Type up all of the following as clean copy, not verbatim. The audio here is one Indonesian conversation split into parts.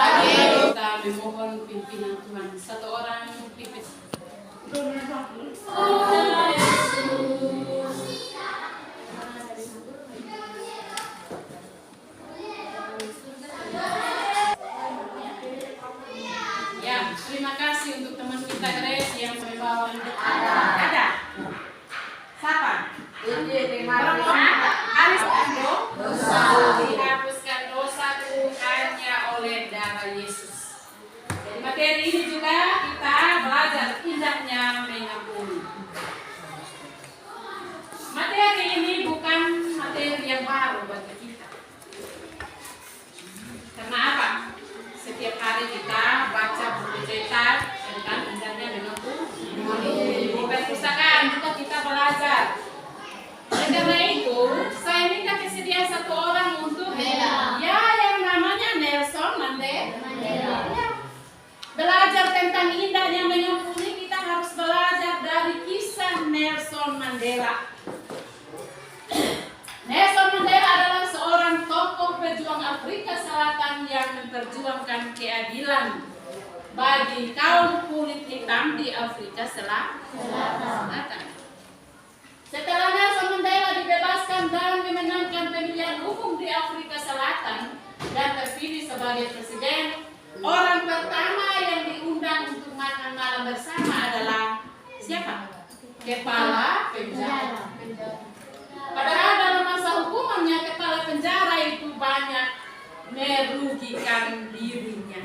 Kita memohon pimpinan Tuhan. Satu orang pimpin. Ya, terima kasih untuk teman kita Grace yang membawa ada. Siapa? Aris Ando. Dihapuskan dosaku hanya oleh darah Yesus. Jadi materi ini juga kita belajar indahnya mengampuni. Materi ini bukan materi yang baru bagi kita. Karena apa? Setiap hari kita baca buku cetak tentang indahnya mengampuni. Di perpustakaan juga kita belajar. Dan karena itu, saya minta kesediaan satu orang untuk yang namanya Nelson Mandela. Ya. Belajar tentang indahnya mengampuni, kita harus belajar dari kisah Nelson Mandela. Nelson Mandela adalah seorang tokoh pejuang Afrika Selatan yang memperjuangkan keadilan bagi kaum kulit hitam di Afrika Selatan. Setelah Nelson Mandela dibebaskan dan memenangkan pemilihan umum di Afrika Selatan dan terpilih sebagai presiden, orang pertama yang diundang untuk makan malam bersama adalah siapa? Kepala penjara. Padahal dalam masa hukumannya kepala penjara itu banyak merugikan dirinya.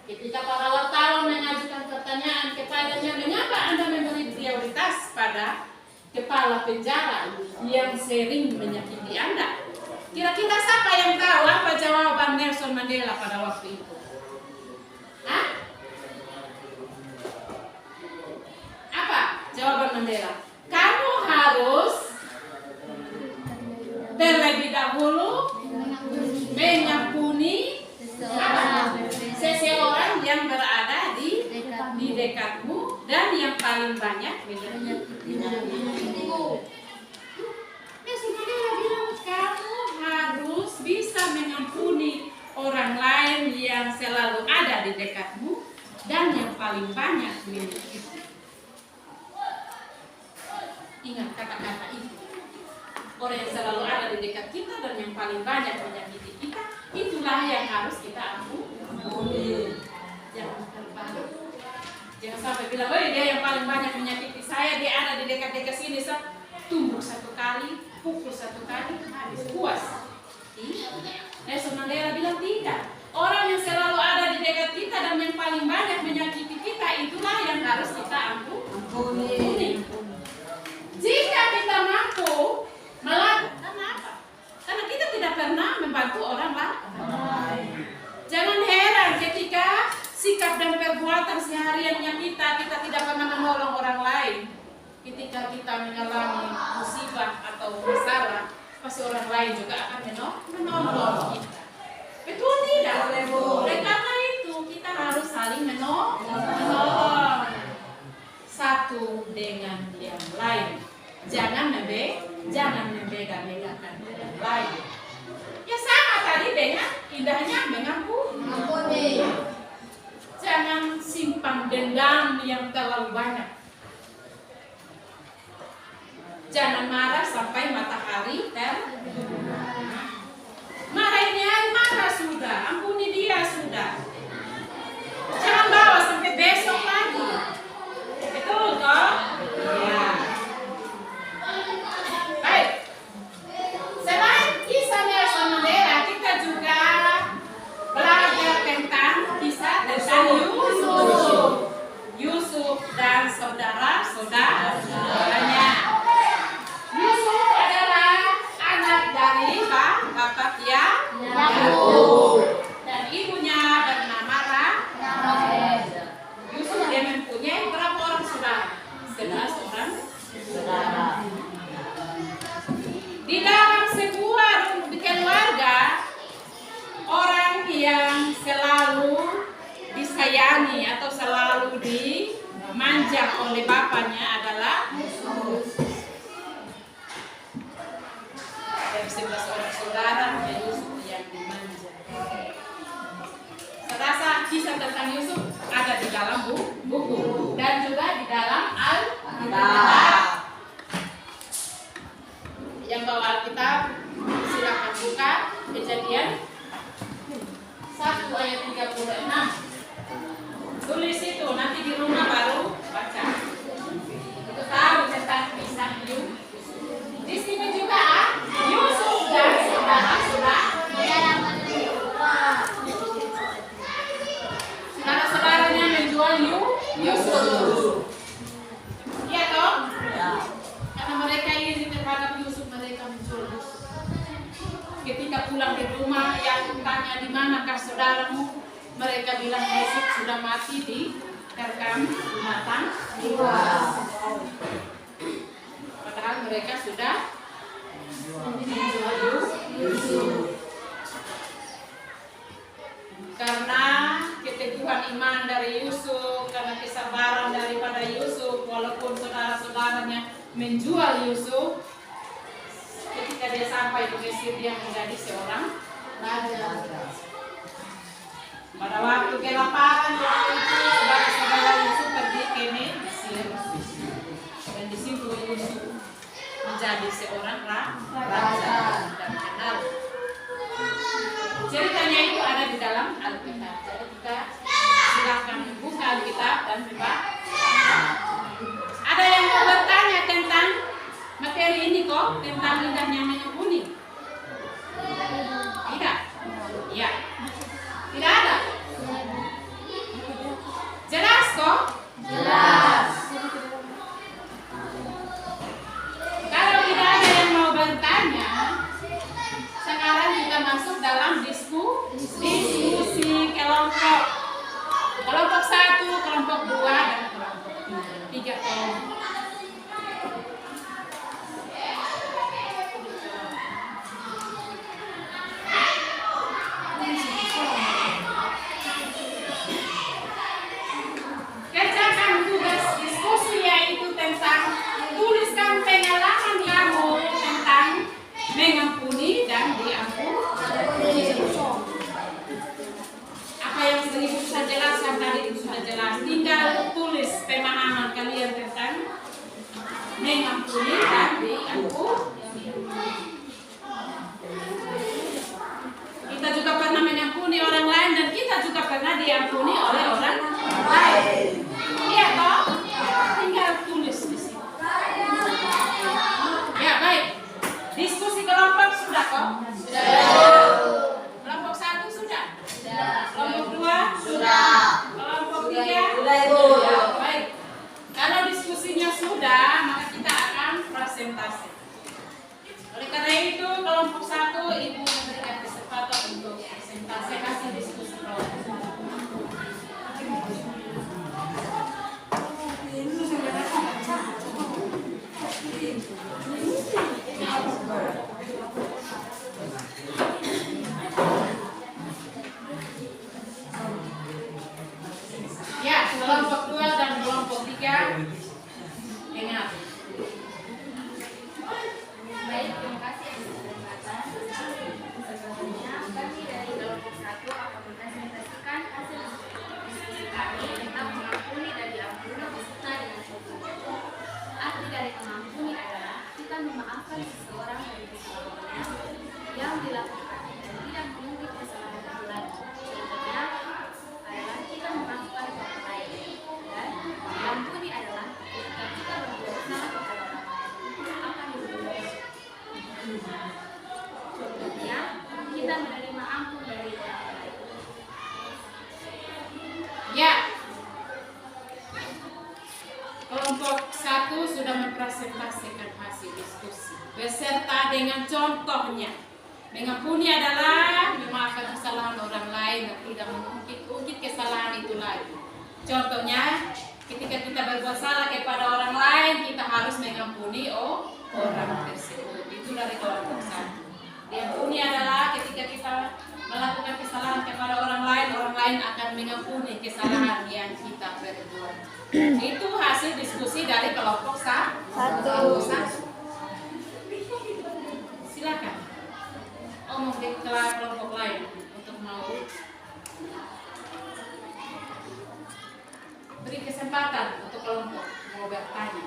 Ketika para wartawan mengajukan pertanyaan kepadanya, mengapa Anda memberi prioritas pada kepala penjara yang sering menyakiti Anda? Kira-kira siapa yang tahu apa jawaban Nelson Mandela pada waktu itu? Hah? Apa jawaban Mandela? Kamu harus terlebih dahulu mengampuni seseorang yang berada di dekatmu dan yang paling banyak menyakitimu. Nelson Mandela bilang kamu harus bisa mengampuni orang lain yang selalu ada di dekatmu dan yang paling banyak menyakitimu. Ingat kata-kata itu. Orang yang selalu ada di dekat kita dan yang paling banyak menyakiti kita, itulah yang harus kita ampuni. Jangan terbalik. Jangan sampai bilang, oh dia yang paling banyak menyakiti saya, dia ada di dekat-dekat sini, tumbuk satu kali, pukul satu kali, habis puas. Nelson Mandela bilang tidak. Orang yang selalu ada di dekat kita dan yang paling banyak menyakiti kita, itulah yang harus kita ampuni. Jika kita mampu melakukan apa? Karena kita tidak pernah membantu orang lain. Jangan heran ketika sikap dan perbuatan sehariannya kita tidak pernah menolong orang lain. Ketika kita mengalami musibah atau masalah, pasti orang lain juga akan menolong kita. Betul tidak? Oleh karena itu kita harus saling menolong satu dengan yang lain. Jangan membeda-bedakan orang lain. Ya sama tadi dengan indahnya mengampuni. Jangan simpan dendam yang terlalu banyak. Jangan marah sampai matahari terbenam. Marahnya marah sudah, ampuni dia sudah. Jangan bawa sampai besok lagi. Betul toh? Ya. Baik. Selain kisah Nelson Mandela, kita juga belajar tentang kisah tentang Yusuf dan saudara-saudaranya. Yusuf adalah anak dari bapak Yakub dan ibunya bernama Rahel. Yusuf dia mempunyai berapa orang saudara? 11 orang saudara. Di dalam sebuah keluarga, orang yang selalu disayangi atau selalu dimanja oleh bapaknya adalah Yusuf. Dari 11 orang saudara, Yusuf yang dimanja. tentang Yusuf ada di dalam buku dan juga di dalam Alkitab. Yang bawa Alkitab silakan buka Kejadian 1 ayat 36. Tulis itu, nanti di rumah baru baca. Itu tahu tentang kisah Yusuf. Di sini juga Yusuf dan saudara-saudara. Saudara-saudaranya menjual Yusuf. Iya toh? Karena mereka iri terhadap Yusuf, mereka menjual Yusuf. Ketika pulang di rumah, Yakub tanya, di manakah saudaramu? Mereka bilang Yusuf sudah mati di terkam binatang. Padahal mereka sudah menjual Yusuf. Karena keteguhan iman dari Yusuf, karena kesabaran daripada Yusuf, walaupun saudara-saudaranya menjual Yusuf, ketika dia sampai di Mesir dia menjadi seorang raja. Pada waktu kelaparan waktu itu saudara-saudara Yusuf pergi ke Mesir dan di situ Yusuf menjadi seorang raja dan kenal. Ceritanya itu ada di dalam Alkitab. Jadi kita silakan buka Alkitab dan buka. Ada yang mau bertanya tentang materi ini kok, tentang indahnya minyak kuning? Tidak? Ya. Tidak ada? Jelas kok? Jelas. Kalau tidak ada yang mau bertanya, sekarang kita masuk dalam diskusi kelompok. Kelompok 1, kelompok 2, dan kelompok 3 kelompok. Kerjakan tugas diskusi yaitu tentang tuliskan pengalaman kamu tentang mengampuni dan diampuni. Apa yang ibu sudah jelaskan tadi itu sudah jelas. Tinggal tulis pemahaman kalian tentang mengampuni dan diampuni. Kita juga pernah mengampuni orang lain dan kita juga pernah diampuni oleh orang lain. Iya toh? Tinggal tulis di sini. Ya baik. Diskusi kelompok sudah kok? Sudah. Kelompok 1 sudah? Sudah. Kelompok 2? Sudah. Kelompok 3? Sudah. Baik. Kalau diskusinya sudah, maka kita akan presentasi. Oleh karena itu, kelompok 1 ibu memberikan kesempatan untuk presentasi hasil diskusi kelompok. Ya, kelompok 2 dan kelompok 3 ingat. Baik, terima kasih atas kesempatan. Sebelumnya kami dari kelompok 1 akan mempresentasikan hasil diskusi kami tentang mengampuni dan diampuni beserta dengan contohnya. Arti dari mengampuni adalah kita memaafkan seseorang dari kesalahannya yang dilakukan dan tidak mengungkit kesalahan itu lagi. Contohnya adalah kita memaafkan orang lain, dan diampuni adalah ketika kita berbuat salah kepada orang lain akan dihukum. Contohnya kita menerima ampun dari orang lain. Ya. Kelompok 1 sudah mempresentasikan hasil diskusi beserta dengan contohnya. Mengampuni adalah memaafkan kesalahan orang lain dan tidak mengungkit kesalahan itu lagi. Contohnya, ketika kita berbuat salah kepada orang lain, kita harus mengampuni orang tersebut. Itu dari kelompok 1. Diampuni adalah ketika kita melakukan kesalahan kepada orang lain akan mengampuni kesalahan yang kita perbuat. Itu hasil diskusi dari kelompok 1. Silakan omong di kelompok lain untuk mau. kesempatan untuk kelompok mau bertanya.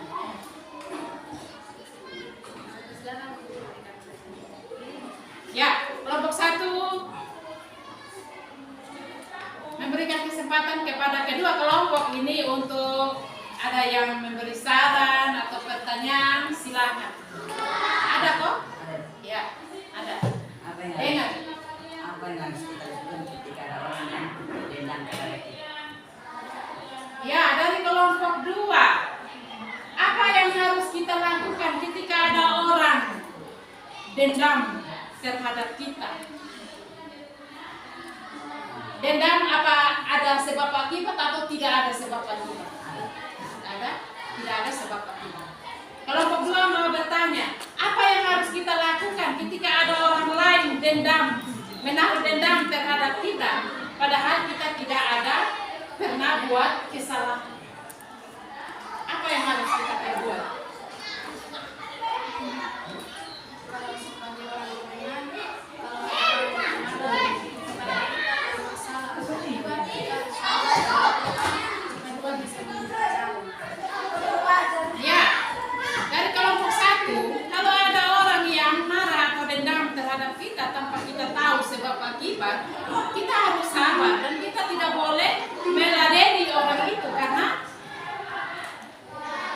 Ya, kelompok 1 memberikan kesempatan kepada kedua kelompok ini untuk ada yang memberi saran atau pertanyaan, silakan. Ada kok? Ya, ada. Ingat. Apa yang harus kita lakukan ketika ada orang yang dendam kepada kita? Ya, dari kelompok 2. Apa yang harus kita lakukan ketika ada orang dendam terhadap kita? Dendam apa ada sebab akibat atau tidak ada sebab akibat? Ada? Tidak ada sebab akibat. Kelompok 2 mau bertanya, apa yang harus kita lakukan ketika ada orang lain menaruh dendam terhadap kita, padahal kita tidak ada pernah buat kesalahan? Apa yang harus kita perbuat? Kalau sebagai orang beriman, kalau ada masalah, tiba-tiba kita bisa menjauh. Ya, dari kelompok 1, kalau ada orang yang marah atau dendam terhadap kita tanpa kita tahu sebab akibat, kita harus sabar dan kita tidak boleh meladeni orang itu karena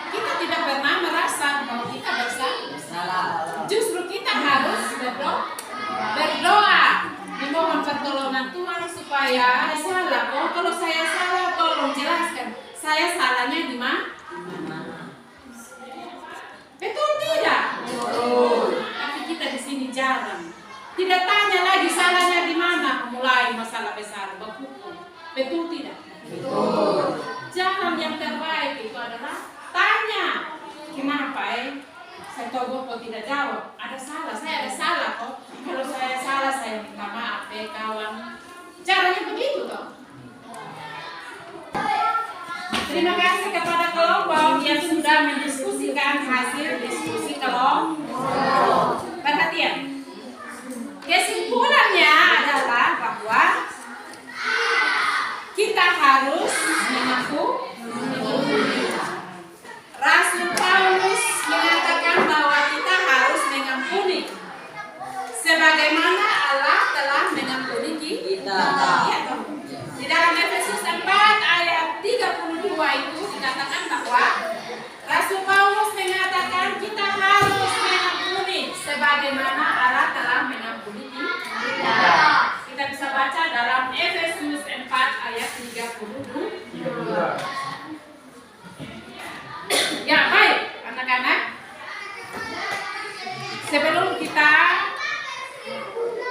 kita tidak pernah merasa bahwa kita bersalah. Justru kita harus berdoa, memohon pertolongan Tuhan supaya salah. Oh, kalau saya salah, tolong jelaskan. Saya salahnya di mana? Betul tidak? Tapi kita di sini jarang. Tidak tanya lagi salahnya di mana, mulai masalah besar berhukum. Betul tidak? Betul. Jangan, yang terbaik itu adalah tanya. Kenapa saya tahu kok tidak jawab? Ada salah, saya ada salah kok. Kalau saya salah, saya minta maaf kawan. Caranya begitu toh. Terima kasih kepada kelompok yang sudah mendiskusikan hasil diskusi kelompok. Perhatian. Kesimpulannya adalah bahwa kita harus mengaku. Rasul Paulus mengatakan bahwa kita harus mengampuni sebagaimana Allah telah mengampuni kita. Ya, di dalam Efesus 4 ayat 32 itu dikatakan bahwa Rasul Paulus mengatakan kita harus mengampuni sebagaimana Allah telah mengampuni kita. Kita bisa baca dalam Efesus 4 ayat 32. Ya, baik anak-anak. Sebelum kita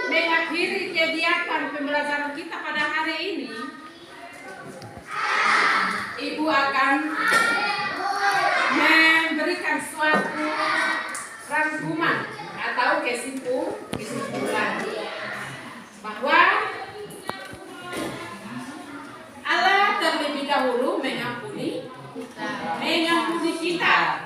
mengakhiri kegiatan pembelajaran kita pada hari ini, Ibu akan memberikan suatu rangkuman atau kesimpulan bahwa Allah terlebih dahulu mengampuni kita